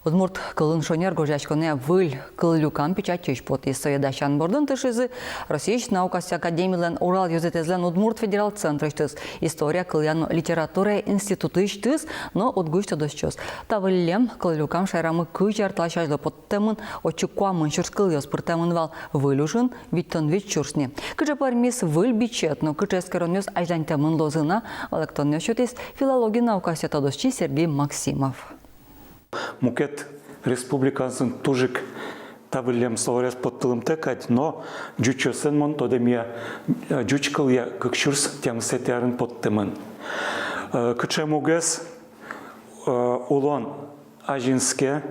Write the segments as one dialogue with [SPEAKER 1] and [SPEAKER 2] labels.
[SPEAKER 1] Удмурт кылын шонер гожачконе выль кыллюкан печатчиш пот истоядащан бордын тышизы Российш наукасы академиялен Урал юзетезлен Удмурт федерал центрыштыз история кыльян литература институтыштыз, но удгушту досчос. Тавыллем кыллюкам шайрамы кыжартлашажлы поттемын очукуамын шурскыльос пыртемын вал вылюжын виттон вич чурсне. Кыжа пармис выль бичетно кыжескеронёс ажлантемын лозына алектонне шутис филология наукасы тодосчи Сергей Максимов.
[SPEAKER 2] Мукет республикасын тужик тавылем словаряс подтылым текать, но джучосен мон тодемия джучкал я кыкшурс тем сетярын подтымын. Кычемугес улон ажинске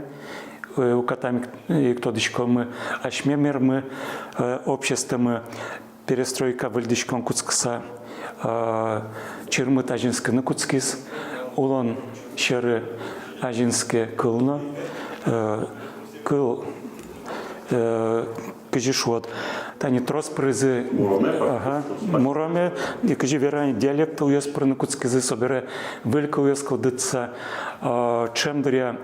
[SPEAKER 2] укатамик кто-дичко мы ашмемер мы обществом перестройка вальдичком куцкса чермыт ажинсканы куцкис улон шеры ажинске кылна кыл кыжишот тани трос призы мураме и кыжи верани диалект уяс пронакутскизы собере велька уяс кладыца чемдря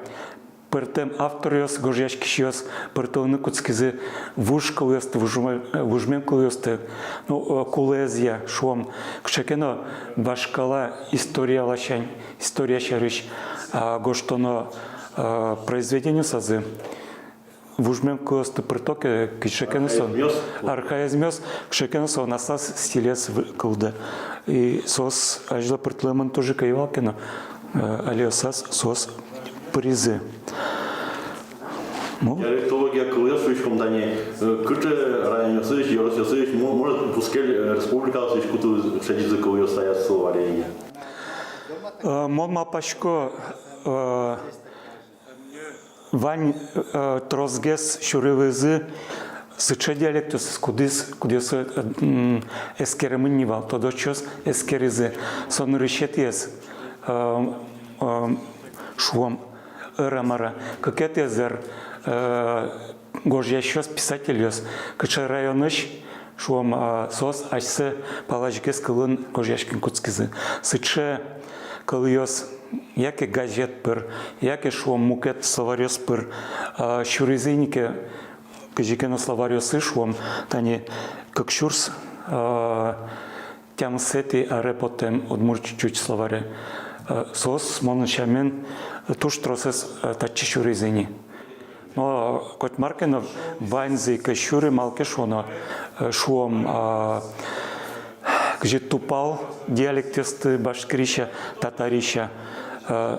[SPEAKER 2] пертем автор уяс гожяшкишиос пертовны кутскизы вушка уяс вужменка уяс ну кулезия шуам кшекено башкала история лашань история шарыш гоштоно произведение сазы вужмем косты притоки кишекенсон архаизмёс кишекенсон насас стилес кылды и сос ажла притлемон тоже кайвалкина алиосас сос призы.
[SPEAKER 3] Диалектология кылыш слишком дани кыты районсыш yorosysыш может пускай республика сыш куту шедизы кылыш стоят словарение.
[SPEAKER 2] Мон мапашко вань трозгес шуревызы сыча диалектус кудис эскеремын нивал тодочос эскеризы сон решет ес шуом эрамара какет езер гожьящос писателёс кыча районыш шуом сос ашсы палажгес кылын гожьяшкин куцкизы сыча кылыёс яке газет пыр, яке шуом мукет словарёс пыр, шуризынике кыжикено словарёсы шуом, тани кыкшурс тям сети арепотем удмур чуть словаре. Сос моночамен туш тросес тачи шуризыни. Но кот маркено вайнзы кышуры малке шуно шуом где тупал диалектисты башкирища, татарища,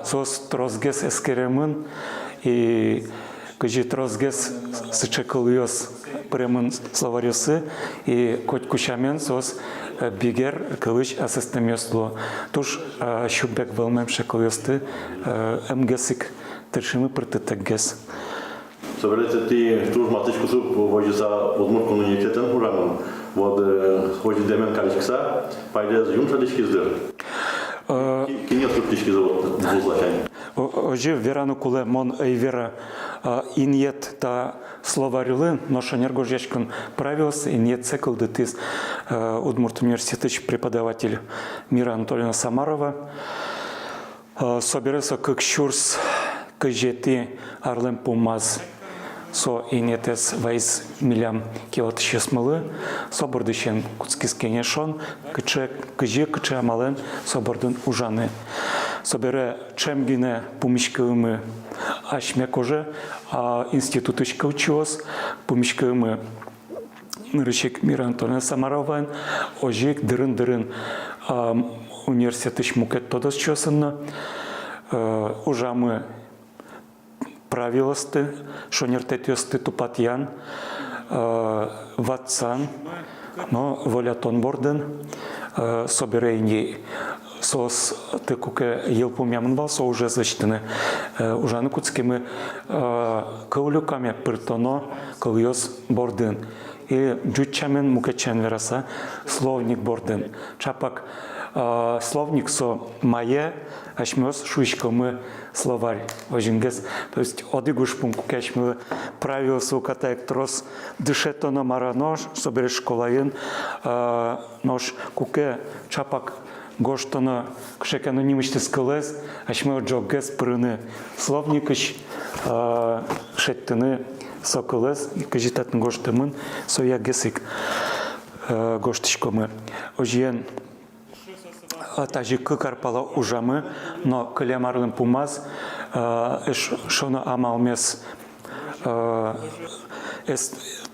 [SPEAKER 2] сос трозгес эскеремын и где трозгес сычекылыёс премын словарёсы и кот кучамен сос бигер кылыч асыстемёсло. Туш щубек вэлмэм шекылыёсты эмгесик тершимы прытытэггес.
[SPEAKER 3] Соберете ты туж матышку суп вожиса удмурт коммунитетен урамын. Вот ходи демен калишкса, пайдез юмшадышки здыр. Кинет туртышки завод бузлачань.
[SPEAKER 2] Ожи верану куле мон эйвера иньет та словарилы, ношанер гожешкин правился, иньет цикл дытыс Удмурт университет преподаватель Мира Анатольевна Самарова. Соберется как шурс кжети арлем пумаз. Со инетес вайс милям килот шесмалы, собордыщен куцкискене шон, кыче амален собордын ужаны. Собере чемгине пумишкылымы ашмекоже, а институтышка училась, пумишкылымы нырычек Мира Антония Самарован, ожик дырын-дырын университетыш мукет тодос чосынна, ужамы правилосты, шонертетёсты тупатьян, ватсан, но волятон борден, соберейни сос тыкуке елпумямын балса уже защитаны, ужаны куцкими каулюками пыртоно калыёс борден. И джучамен мукачен вераса словник борден. Чапак словник со мае, ашмёс шуишкомы словарь ожингес. То есть одыгуш пункт кашмы правил сукатаек трос дышетоно марано соберешь школаен нож куке чапак гоштоно кшеканонимышты скылез ашмё джоггес прыны словникыш шеттіні соколес, кажітатын гоштымын, соя гесик гоштышкомы. Ожиен тажикы карпала ужамы, но кылямарлын пумаз, шоно амалмес,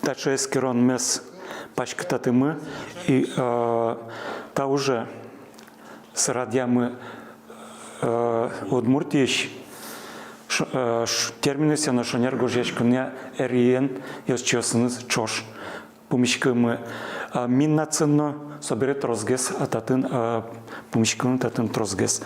[SPEAKER 2] тачы эскерон мес пачкататымы, и та уже сырадьямы Удмуртиеш терминусе на шонер горжечкуня эриен йосчосыныз чош. Пумишкымы миннацынно соберет розгес ататын пумишкын татын трозгес.